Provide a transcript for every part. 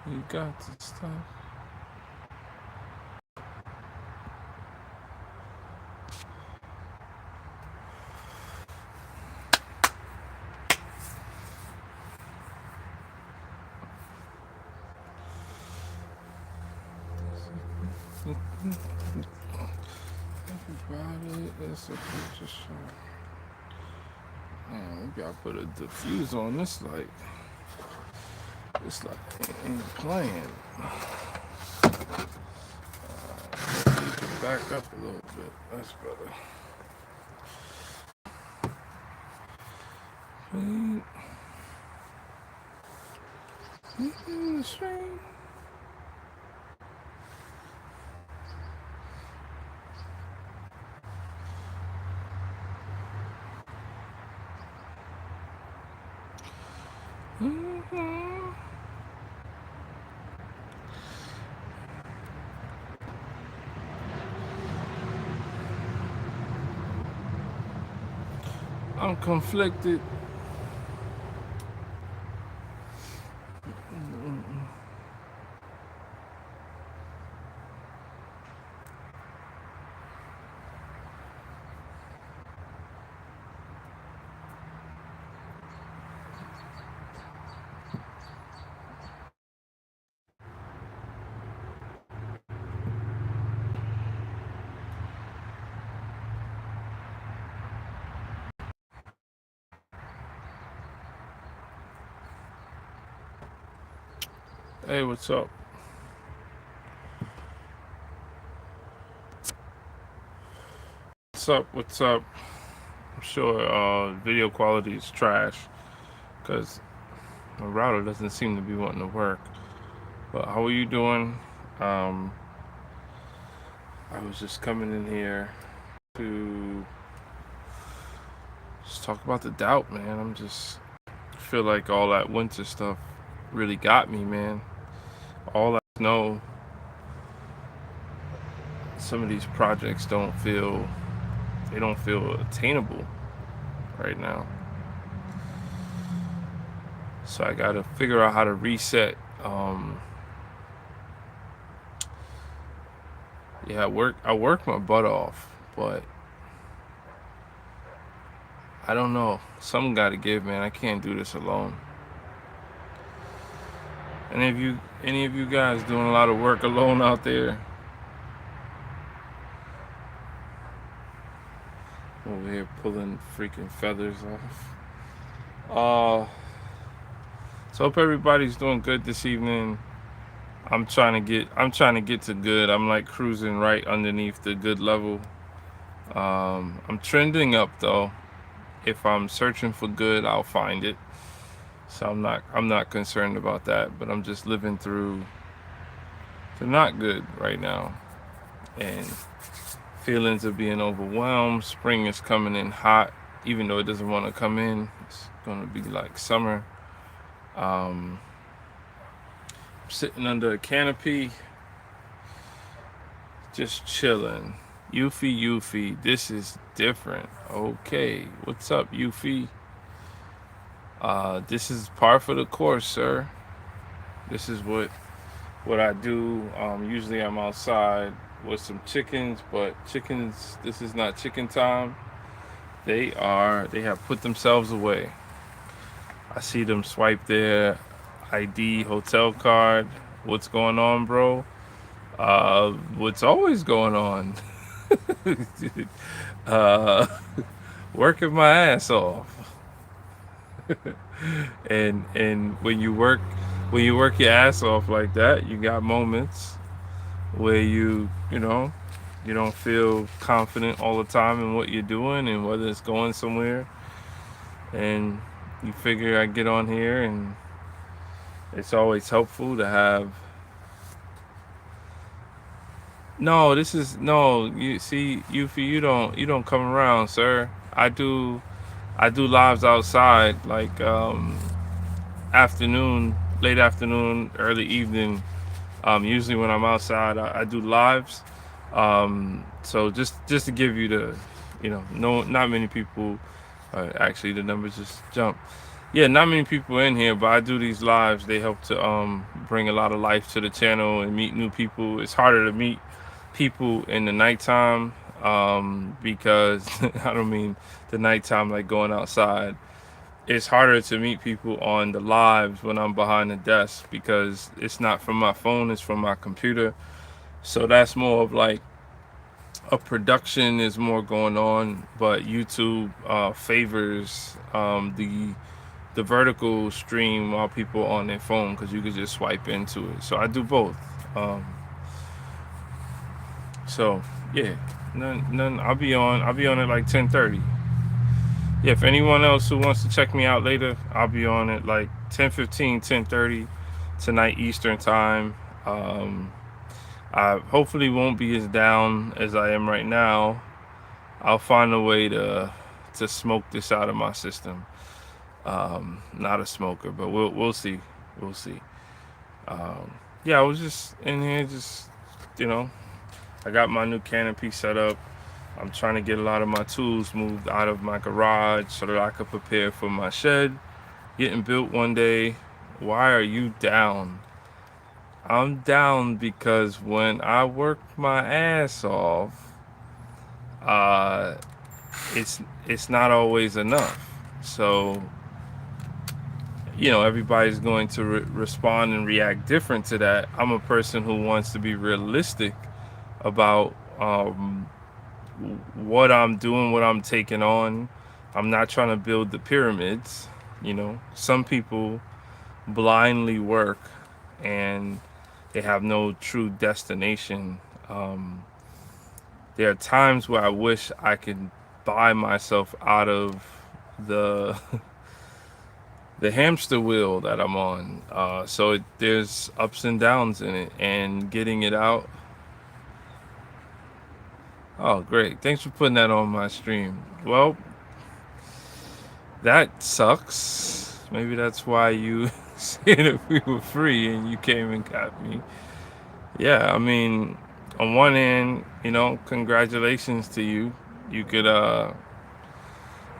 You got this stuff. Everybody is a picture show. Man, we gotta put a diffuse on this light. This light ain't playing. You can back up a little bit. That's better. I'm conflicted. Hey, what's up? What's up? I'm sure video quality is trash because my router doesn't seem to be wanting to work. But how are you doing? I was just coming in here to just talk about the doubt, man. I feel like all that winter stuff really got me, man. All I know, some of these projects don't feel attainable right now. So I gotta figure out how to reset. I work my butt off, but I don't know. Something gotta give, man. I can't do this alone. Any of you guys doing a lot of work alone out there? Over here pulling freaking feathers off. So hope everybody's doing good this evening. I'm trying to get to good. I'm like cruising right underneath the good level. I'm trending up though. If I'm searching for good, I'll find it. So I'm not concerned about that, but I'm just living through the not good right now. And feelings of being overwhelmed. Spring is coming in hot, even though it doesn't want to come in. It's gonna be like summer. I'm sitting under a canopy, just chilling. Yuffie, this is different. Okay, what's up, Yuffie? This is par for the course, sir. This is what I do. Usually I'm outside with some chickens, but chickens, this is not chicken time. They have put themselves away. I see them swipe their ID hotel card. What's going on, bro? What's always going on? uh, Working my ass off. And when you work your ass off like that, you got moments where you know you don't feel confident all the time in what you're doing and whether it's going somewhere, and you figure I get on here, and it's always helpful to have. No, this is no. You see, you don't come around, sir. I do lives outside, like afternoon, late afternoon, early evening. Usually when I'm outside, I do lives. So just to give you the, no, not many people. Actually, the numbers just jump. Yeah, not many people in here, but I do these lives. They help to bring a lot of life to the channel and meet new people. It's harder to meet people in the nighttime because I don't mean the nighttime like going outside. It's harder to meet people on the lives when I'm behind the desk because it's not from my phone, it's from my computer. So that's more of like a production is more going on, but YouTube favors the vertical stream while people on their phone because you could just swipe into it. So I do both. Um, so yeah, none. I'll be on at like 10:30. Yeah, if anyone else who wants to check me out later, I'll be on at like 10:15, 10:30 tonight Eastern time. Um, I hopefully won't be as down as I am right now. I'll find a way to smoke this out of my system. Not a smoker, but we'll see. We'll see. Um, yeah, I was just in here, just you know, I got my new canopy set up. I'm trying to get a lot of my tools moved out of my garage so that I could prepare for my shed getting built one day. Why are you down? I'm down because when I work my ass off, uh, it's not always enough. So everybody's going to respond and react different to that. I'm a person who wants to be realistic about what I'm doing, what I'm taking on. I'm not trying to build the pyramids. Some people blindly work and they have no true destination. Um, there are times where I wish I could buy myself out of the the hamster wheel that I'm on. There's ups and downs in it, and getting it out. Oh, great! Thanks for putting that on my stream. Well, that sucks. Maybe that's why you said if we were free and you came and got me. Yeah, I mean, on one hand, congratulations to you. You could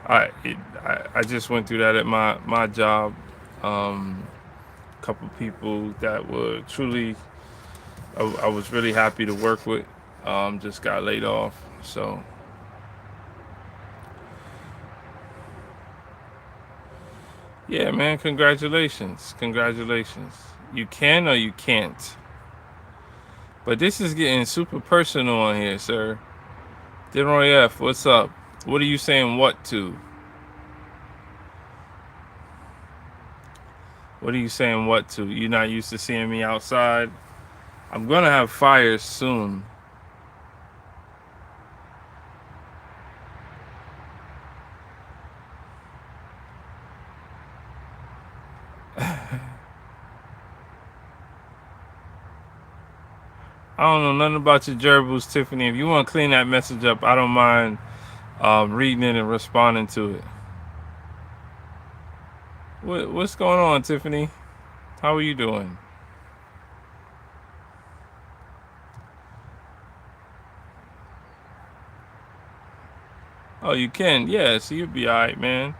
I just went through that at my job. Couple people that were truly I was really happy to work with just got laid off. So yeah, man, congratulations. You can or you can't. But this is getting super personal on here, sir. Denroy F, what's up? What are you saying what to? What are you saying what to? You're not used to seeing me outside? I'm gonna have fires soon. I don't know nothing about your gerbils, Tiffany. If you want to clean that message up, I don't mind reading it and responding to it. What's going on, Tiffany? How are you doing? Oh, you can? Yeah, so you'll be alright, man.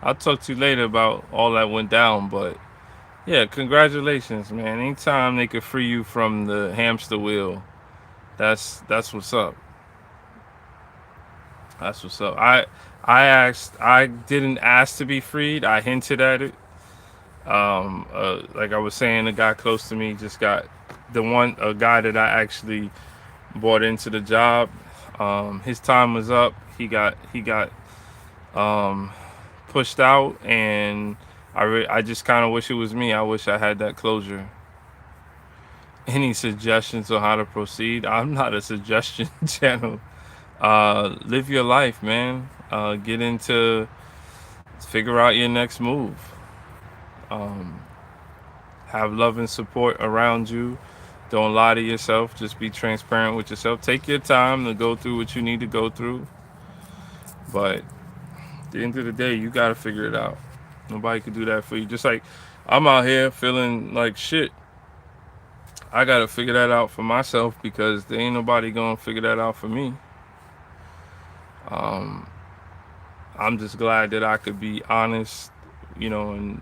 I'll talk to you later about all that went down, but yeah, congratulations, man. Anytime they could free you from the hamster wheel, that's what's up. That's what's up. I didn't ask to be freed. I hinted at it. Like I was saying, a guy close to me just got a guy that I actually brought into the job. His time was up. He got um, pushed out, and I just kind of wish it was me. I wish I had that closure. Any suggestions on how to proceed? I'm not a suggestion channel. Live your life, man. Get into figure out your next move. Um, have love and support around you. Don't lie to yourself. Just be transparent with yourself. Take your time to go through what you need to go through. But at the end of the day, you got to figure it out. Nobody can do that for you. Just like I'm out here feeling like shit. I got to figure that out for myself because there ain't nobody going to figure that out for me. Um, I'm just glad that I could be honest, and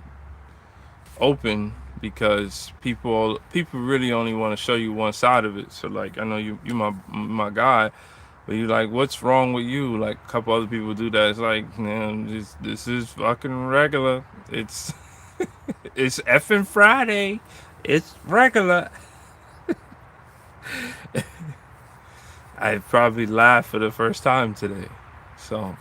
open, because people really only want to show you one side of it. So like, I know you my guy, but you like, what's wrong with you? Like a couple other people do that. It's like, man, this is fucking regular. It's it's effing Friday. It's regular. I probably laughed for the first time today. So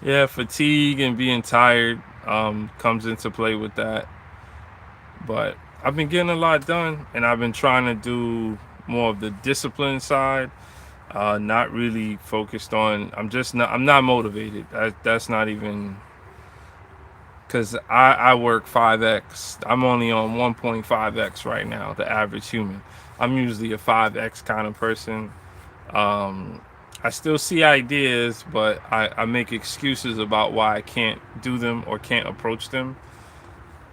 yeah, fatigue and being tired comes into play with that. But I've been getting a lot done, and I've been trying to do more of the discipline side. Not really focused on. I'm not motivated. That's not even, because I work 5x. I'm only on 1.5x right now, the average human. I'm usually a 5x kind of person. Um, I still see ideas, but I make excuses about why I can't do them or can't approach them.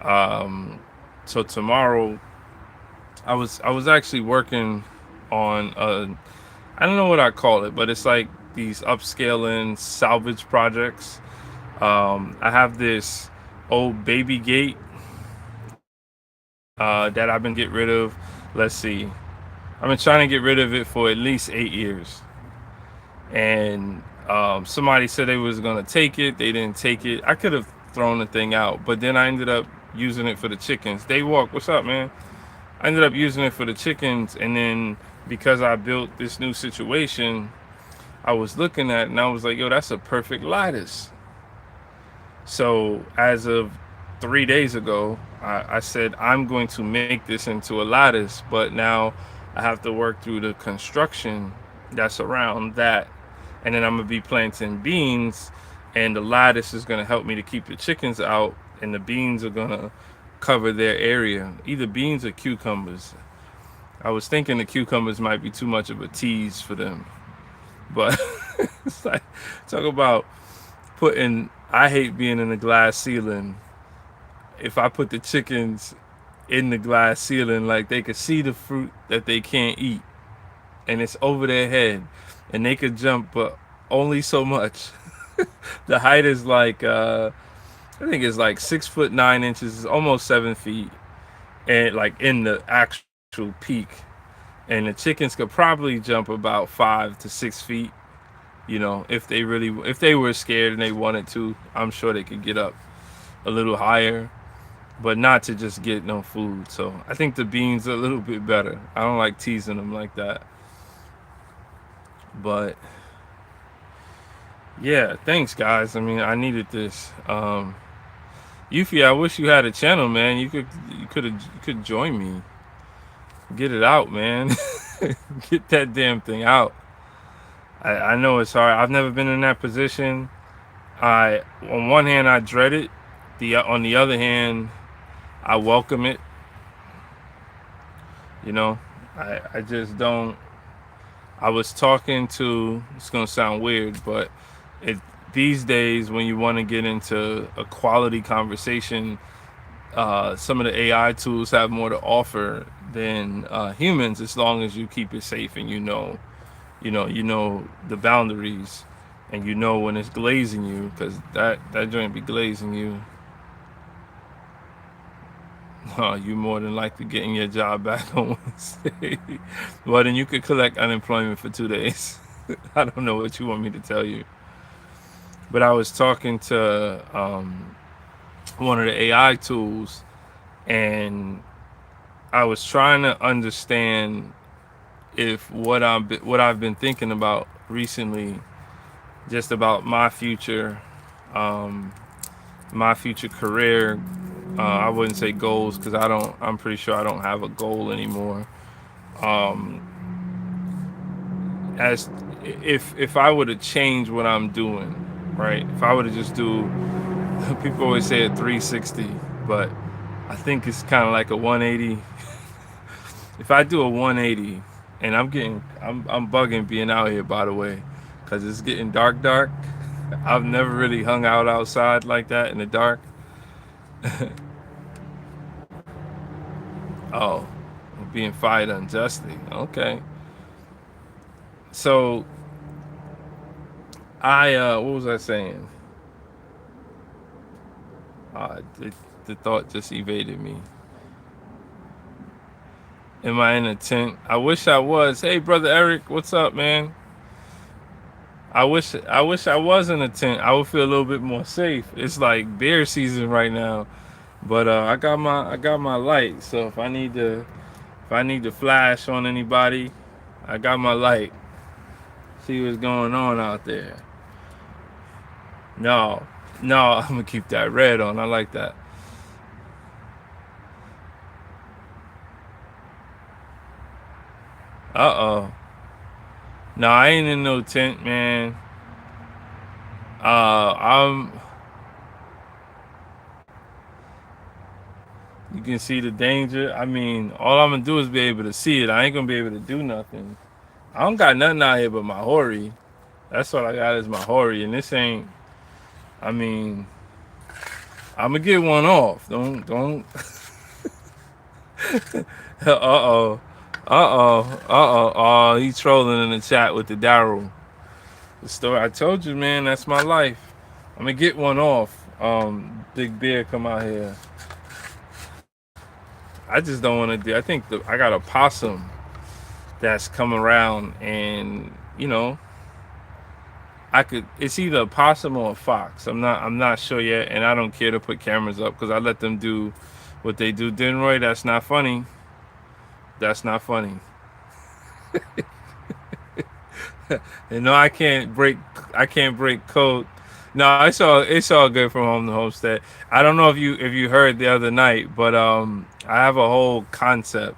Um, so tomorrow, I was actually working on I don't know what I call it, but it's like these upscaling salvage projects. I have this old baby gate that I've been get rid of. Let's see, I've been trying to get rid of it for at least 8 years, and somebody said they was gonna take it. They didn't take it. I could have thrown the thing out, but then I ended up using it for the chickens. They walk. What's up, man? I ended up using it for the chickens, and then because I built this new situation, I was looking at it and I was like, yo, that's a perfect lattice. So as of 3 days ago, I said I'm going to make this into a lattice, but now I have to work through the construction that's around that, and then I'm gonna be planting beans, and the lattice is gonna help me to keep the chickens out, and the beans are gonna cover their area, either beans or cucumbers. I was thinking the cucumbers might be too much of a tease for them, but it's like, talk about putting. I hate being in a glass ceiling. If I put the chickens in the glass ceiling, like they could see the fruit that they can't eat, and it's over their head, and they could jump, but only so much. The height is like I think it's like 6 foot 9 inches, it's almost 7 feet, and like in the actual peak. And the chickens could probably jump about 5 to 6 feet. If they were scared and they wanted to, I'm sure they could get up a little higher, but not to just get no food. So I think the beans are a little bit better. I don't like teasing them like that. But yeah, thanks guys. I mean, I needed this. Yuffie, I wish you had a channel, man. You could join me. Get it out, man. Get that damn thing out. I know it's hard. I've never been in that position. I On one hand I dread it. On the other hand, I welcome it. You know, I just don't. I was talking to. It's gonna sound weird, but it these days when you want to get into a quality conversation, some of the AI tools have more to offer than humans, as long as you keep it safe and you know the boundaries, and you know when it's glazing you, because that joint be glazing you. You more than likely getting your job back on Wednesday. Well, then you could collect unemployment for 2 days. I don't know what you want me to tell you. But I was talking to one of the AI tools, and I was trying to understand if what I've been thinking about recently, just about um, my future career. I wouldn't say goals, because I don't. I'm pretty sure I don't have a goal anymore. Um, as if I were to change what I'm doing, right? If I were to just do, people always say a 360, but I think it's kind of like a 180. If I do a 180, and I'm bugging being out here, by the way, because it's getting dark. I've never really hung out outside like that in the dark. Oh, being fired unjustly. Okay. So what was I saying? The thought just evaded me. Am I in a tent? I wish I was. Hey, brother Eric, what's up, man? I wish I was in a tent. I would feel a little bit more safe. It's like bear season right now, but I got my light. So if I need to flash on anybody, I got my light. See what's going on out there. No, no, I'm gonna keep that red on. I like that. Uh oh. No, I ain't in no tent, man. I'm. You can see the danger. I mean, all I'm gonna do is be able to see it. I ain't gonna be able to do nothing. I don't got nothing out here but my hori. That's all I got is my hori, and this ain't. I mean, I'm gonna get one off. Don't. Uh oh. Oh, he's trolling in the chat with the Daryl. The story I told you, man. That's my life. I'm gonna get one off. Big Bear come out here. I just don't want to do. I got a possum that's come around, and I could. It's either a possum or a fox. I'm not sure yet, and I don't care to put cameras up because I let them do what they do. Denroy, that's not funny. That's not funny. And no, I can't break code. No, it's all good from home to homestead. I don't know if you heard the other night, but I have a whole concept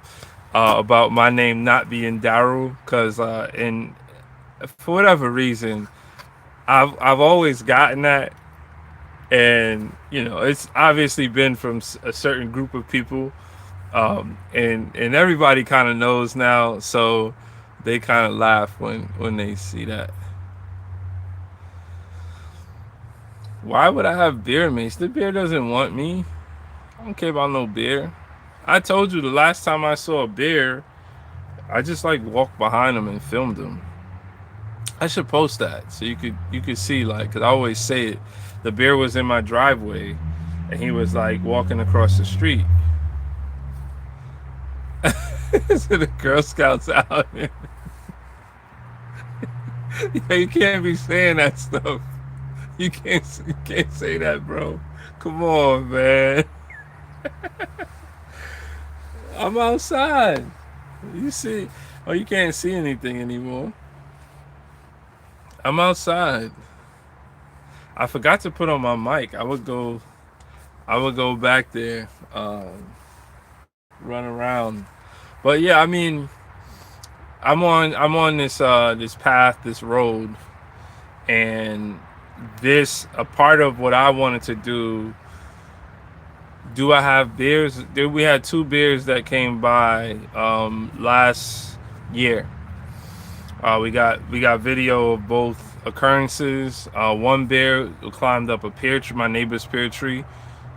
about my name not being Daru because in for whatever reason I've always gotten that, and it's obviously been from a certain group of people, and everybody kind of knows now, so they kind of laugh when they see that. Why would I have beer mace? The bear doesn't want me. I don't care about no bear. I told you the last time I saw a bear, I just like walked behind him and filmed him. I should post that so you could see, like, cause I always say it. The bear was in my driveway, and he was like walking across the street. So the Girl Scouts out. Yeah, you can't be saying that stuff. You can't say that, bro. Come on, man. I'm outside. You see? Oh, you can't see anything anymore. I'm outside. I forgot to put on my mic. I would go back there, run around. But yeah, I mean, I'm on this path, this road, and this a part of what I wanted to do. Do I have beers? We had two beers that came by last year. We got video of both occurrences. One bear climbed up a pear tree, my neighbor's pear tree,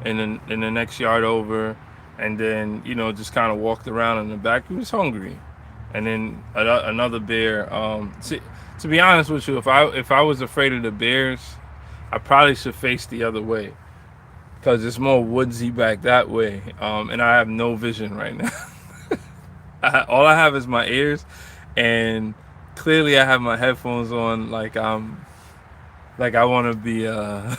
in the next yard over, and then just kind of walked around in the back. He was hungry, and then another bear. To be honest with you, if I was afraid of the bears, I probably should face the other way because it's more woodsy back that way, and I have no vision right now. All I have is my ears, and clearly I have my headphones on, like I want to be. I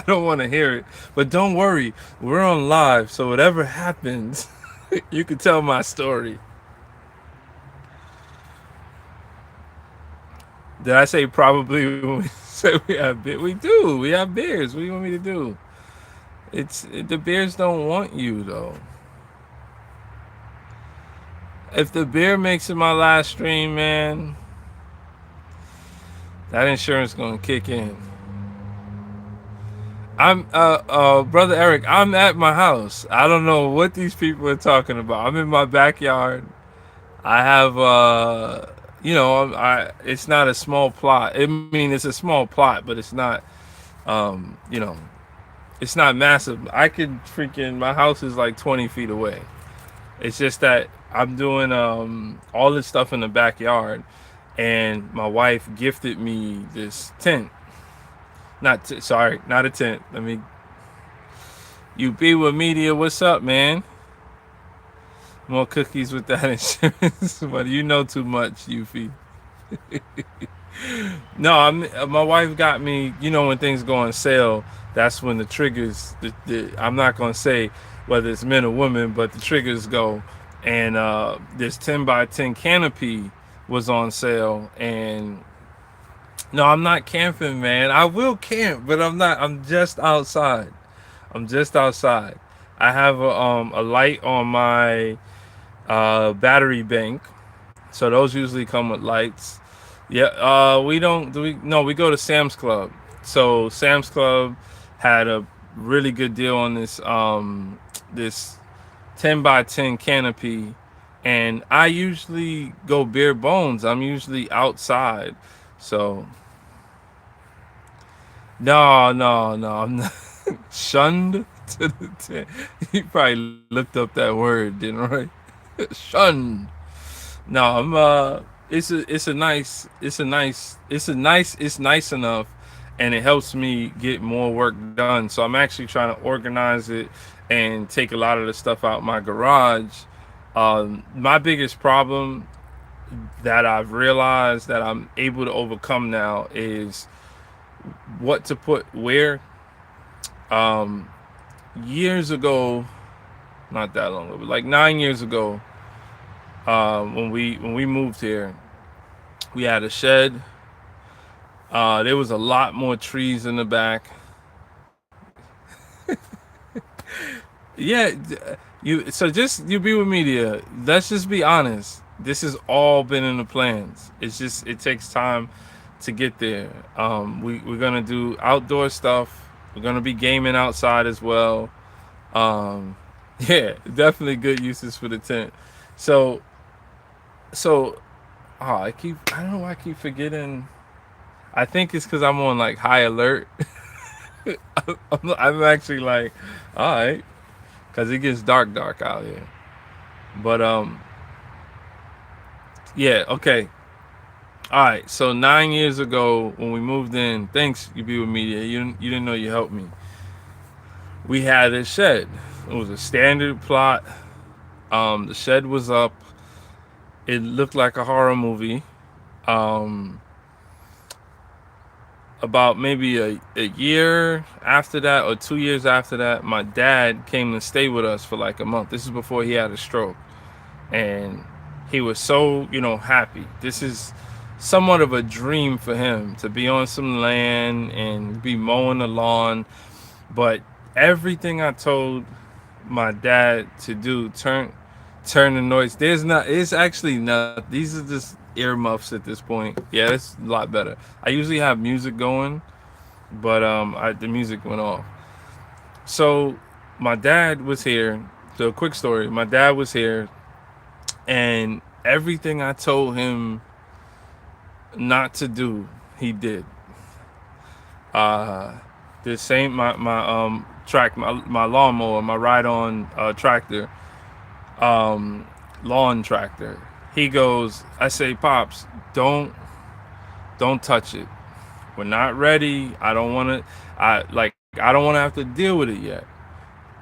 don't want to hear it, but don't worry, we're on live, so whatever happens, you can tell my story. Did I say probably when we said we have beers? We do. We have beers. What do you want me to do? The bears don't want you though. If the beer makes it my last stream, man, that insurance gonna kick in. I'm brother Eric, I'm at my house. I don't know what these people are talking about. I'm in my backyard. I have it's not a small plot. I mean, it's a small plot, but it's not um, you know, it's not massive. I could freaking my house is like 20 feet away. It's just that I'm doing all this stuff in the backyard, and my wife gifted me this tent. Sorry, not a tent. Let me. You be with media. What's up, man? More cookies with that insurance, but you know too much, Yuffie. No, my wife got me. You know when things go on sale, that's when the triggers. I'm not gonna say whether it's men or women, but the triggers go. And this 10 by 10 canopy was on sale, and no, I'm not camping, man. I will camp, but I'm not. I'm just outside. I'm just outside. I have a light on my battery bank, so those usually come with lights. Yeah, we don't do we no, we go to Sam's Club. So Sam's Club had a really good deal on this 10 by 10 canopy, and I usually go bare bones. I'm usually outside. So no, no, no, I'm not shunned to the 10. You probably looked up that word, didn't right? Shunned. No, I'm it's nice enough, and it helps me get more work done. So I'm actually trying to organize it and take a lot of the stuff out my garage. My biggest problem that I've realized that I'm able to overcome now is what to put where. Um, Years ago, not that long ago, but like 9 years ago, when we moved here, we had a shed. There was a lot more trees in the back. Yeah, just you be with media. Let's just be honest. This has all been in the plans. It's just it takes time to get there. We're gonna do outdoor stuff. We're gonna be gaming outside as well. Um, yeah, definitely good uses for the tent. So so I don't know why I keep forgetting. I think it's because I'm on like high alert. I'm actually like, all right, because it gets dark out here. But yeah, okay, all right. So 9 years ago when we moved in, thanks you be with me. You didn't know you helped me. We had a shed. It was a standard plot. The shed was up. It looked like a horror movie. Um, about maybe a year after that or 2 years after that, my dad came to stay with us for like a month. This is before he had a stroke. And he was so, happy. This is somewhat of a dream for him to be on some land and be mowing the lawn. But everything I told my dad to do, turn the noise. It's actually not, these are just earmuffs at this point. Yeah, it's a lot better. I usually have music going, but the music went off. So my dad was here. So a quick story. My dad was here, and everything I told him not to do, he did. Uh, the same my lawnmower, my ride on tractor, um, lawn tractor. He goes, I say, Pops, don't touch it. We're not ready. I don't want to. I don't want to have to deal with it yet.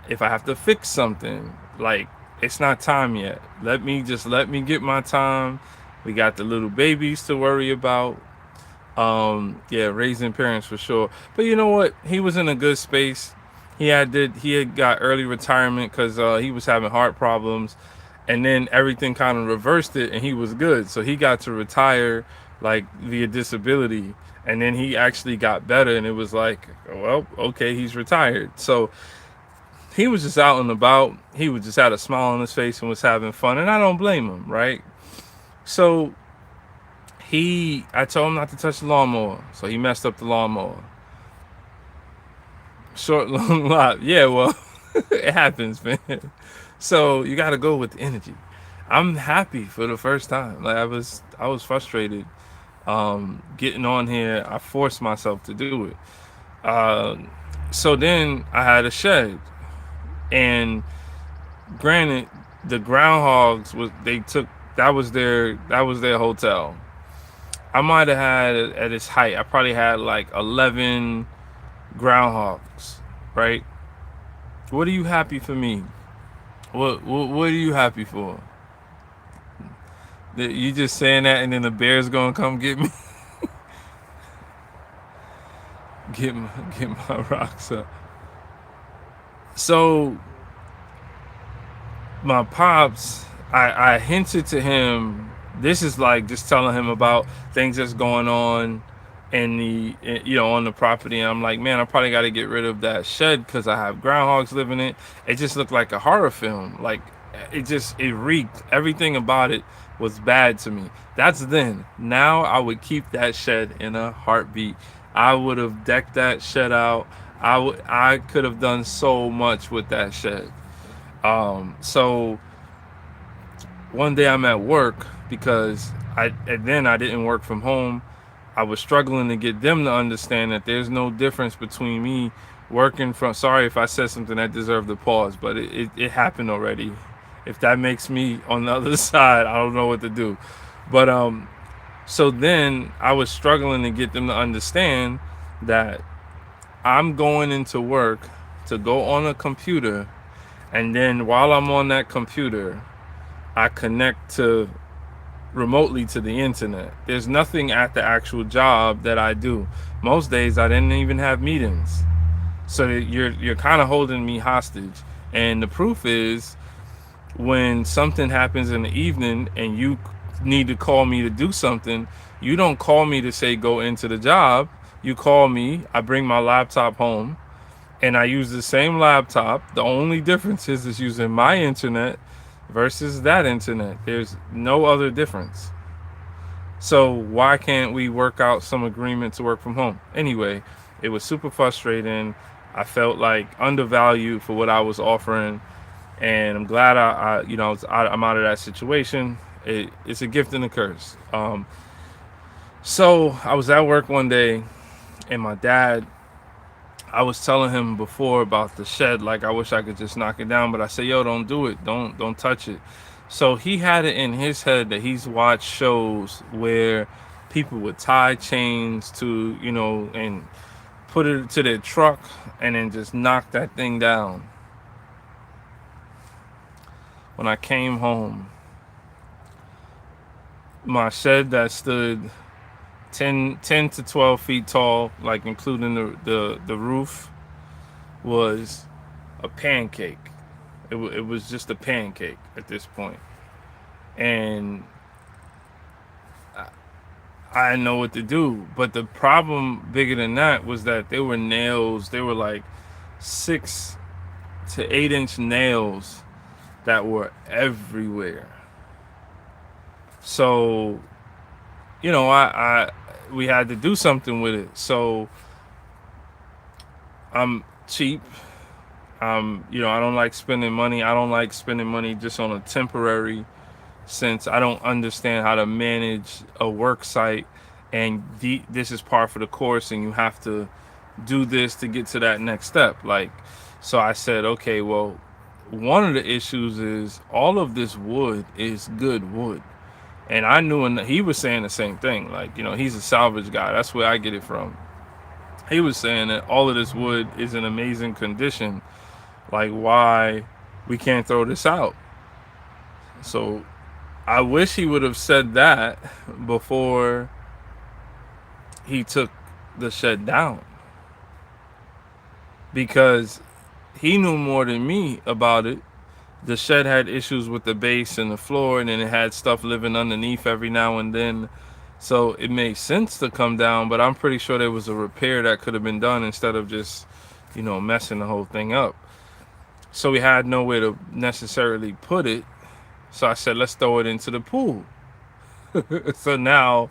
If I have to fix something, like it's not time yet. Let me get my time. We got the little babies to worry about. Yeah, raising parents for sure. But you know what? He was in a good space. He had got early retirement because he was having heart problems, and then everything kind of reversed it, and he was good. So he got to retire like via disability, and then he actually got better, and it was like, well, okay, he's retired. So he was just out and about. He was just had a smile on his face and was having fun, and I don't blame him, right? So I told him not to touch the lawnmower, so he messed up the lawnmower. Short, long lot. Yeah, well, it happens, man. So you got to go with the energy. I'm happy for the first time. Like I was frustrated getting on here. I forced myself to do it. Uh, so then I had a shed, and granted, the groundhogs was they took that was their hotel. I might have had at its height, I probably had like 11 groundhogs, right? What are you happy for me? What are you happy for? You just saying that and then the bear's gonna come get me, get my, get my rocks up. So my pops, I hinted to him. This is like just telling him about things that's going on in the on the property. And I'm like, man, I probably got to get rid of that shed because I have groundhogs living in it. It just looked like a horror film. Like it reeked. Everything about it was bad to me. That's then. Now I would keep that shed in a heartbeat. I would have decked that shed out. I could have done so much with that shed. So one day I'm at work because I didn't work from home. I was struggling to get them to understand that there's no difference between me working from. Sorry if I said something that deserved a pause, but it happened already. If that makes me on the other side, I don't know what to do. But so then I was struggling to get them to understand that I'm going into work to go on a computer, and then while I'm on that computer, I connect to remotely to the internet. There's nothing at the actual job that I do. Most days I didn't even have meetings. So you're kind of holding me hostage. And the proof is when something happens in the evening and you need to call me to do something, you don't call me to say go into the job. You call me, I bring my laptop home and I use the same laptop. The only difference is using my internet versus that internet. There's no other difference. So why can't we work out some agreement to work from home? Anyway, it was super frustrating. I felt like undervalued for what I was offering, and I'm glad I'm out of that situation. It's a gift and a curse. So I was at work one day, and my dad, I was telling him before about the shed, like I wish I could just knock it down, but I said, yo, don't do it. Don't touch it. So he had it in his head that he's watched shows where people would tie chains to, and put it to their truck and then just knock that thing down. When I came home, my shed that stood 10 to 12 feet tall, like including the roof, was a pancake. It was just a pancake at this point. And I didn't know what to do. But the problem bigger than that was that there were nails. They were like 6 to 8 inch nails that were everywhere. So, I we had to do something with it. So I'm cheap. I don't like spending money. I don't like spending money just on a temporary sense. I don't understand how to manage a work site, and this is par for the course, and you have to do this to get to that next step. Like, so I said, okay, well, one of the issues is all of this wood is good wood. And I knew, and he was saying the same thing. Like, he's a salvage guy. That's where I get it from. He was saying that all of this wood is in amazing condition. Like, why we can't throw this out? So I wish he would have said that before he took the shed down, because he knew more than me about it. The shed had issues with the base and the floor, and then it had stuff living underneath every now and then. So it made sense to come down, but I'm pretty sure there was a repair that could have been done instead of just, messing the whole thing up. So we had nowhere to necessarily put it. So I said, let's throw it into the pool. So now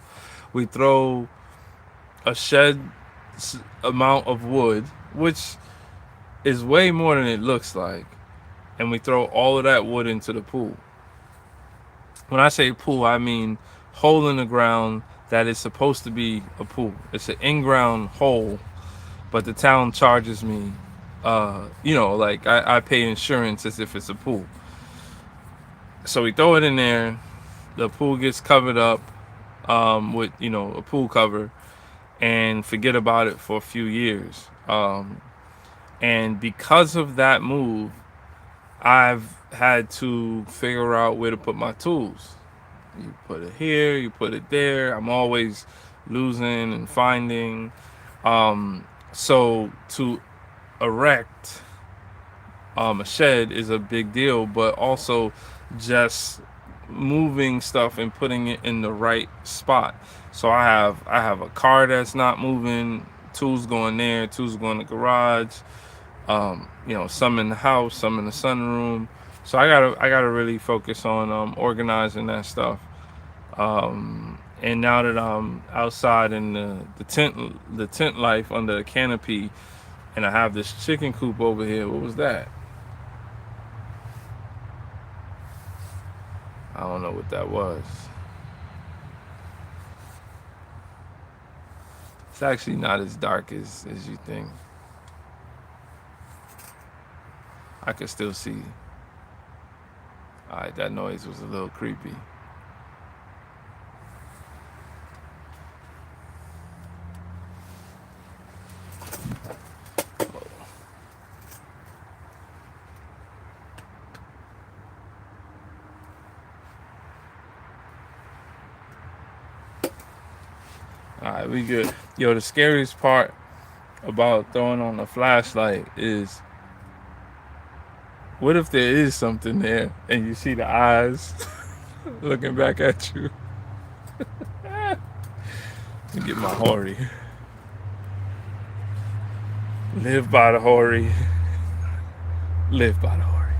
we throw a shed amount of wood, which is way more than it looks like, and we throw all of that wood into the pool. When I say pool, I mean hole in the ground that is supposed to be a pool. It's an in-ground hole, but the town charges me, like I pay insurance as if it's a pool. So we throw it in there, the pool gets covered up, with a pool cover and forget about it for a few years. And because of that move, I've had to figure out where to put my tools. You put it here, you put it there. I'm always losing and finding. So to erect a shed is a big deal, but also just moving stuff and putting it in the right spot. So I have a car that's not moving, tools going there, tools going in the garage, some in the house, some in the sunroom. So I gotta really focus on organizing that stuff. And now that I'm outside in the tent life under the canopy, and I have this chicken coop over here. What was that? I don't know what that was. It's actually not as dark as you think. I can still see. All right, that noise was a little creepy. All right, we good. Yo, the scariest part about throwing on a flashlight is, what if there is something there and you see the eyes looking back at you? You get my Hori. Live by the Hori. Live by the Hori.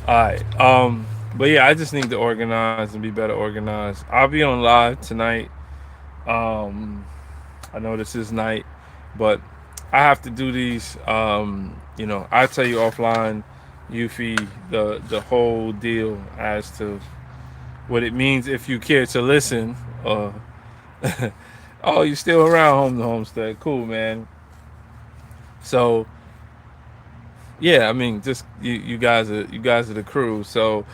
All right. But yeah, I just need to organize and be better organized. I'll be on live tonight. Um, I know this is night, but I have to do these. I'll tell you offline, Yuffie, the whole deal as to what it means if you care to listen. Oh, you still around, home to homestead? Cool, man. So yeah, I mean, just you guys are the crew. So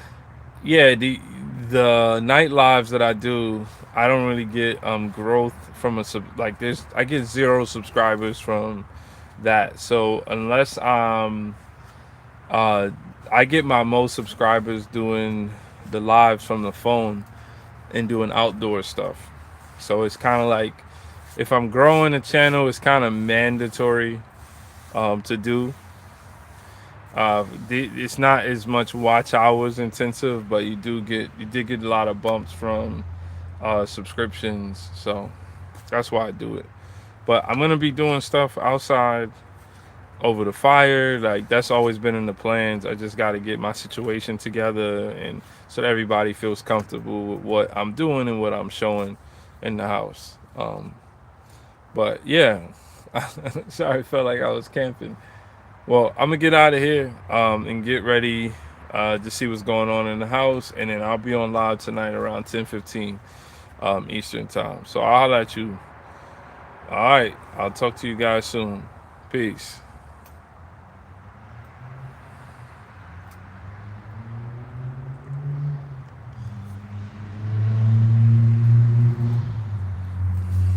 yeah, the night lives that I do, I don't really get growth from like this. I get zero subscribers from that. So unless uh I get my most subscribers doing the lives from the phone and doing outdoor stuff. So it's kind of like, if I'm growing a channel, it's kind of mandatory to do. It's not as much watch hours intensive, but you did get a lot of bumps from subscriptions. So that's why I do it. But I'm gonna be doing stuff outside over the fire. Like, that's always been in the plans. I just got to get my situation together, and so that everybody feels comfortable with what I'm doing and what I'm showing in the house. But yeah, sorry, I felt like I was camping. Well, I'm gonna get out of here and get ready to see what's going on in the house, and then I'll be on live tonight around 10:15 Eastern time. So I'll let you. All right, I'll talk to you guys soon. Peace.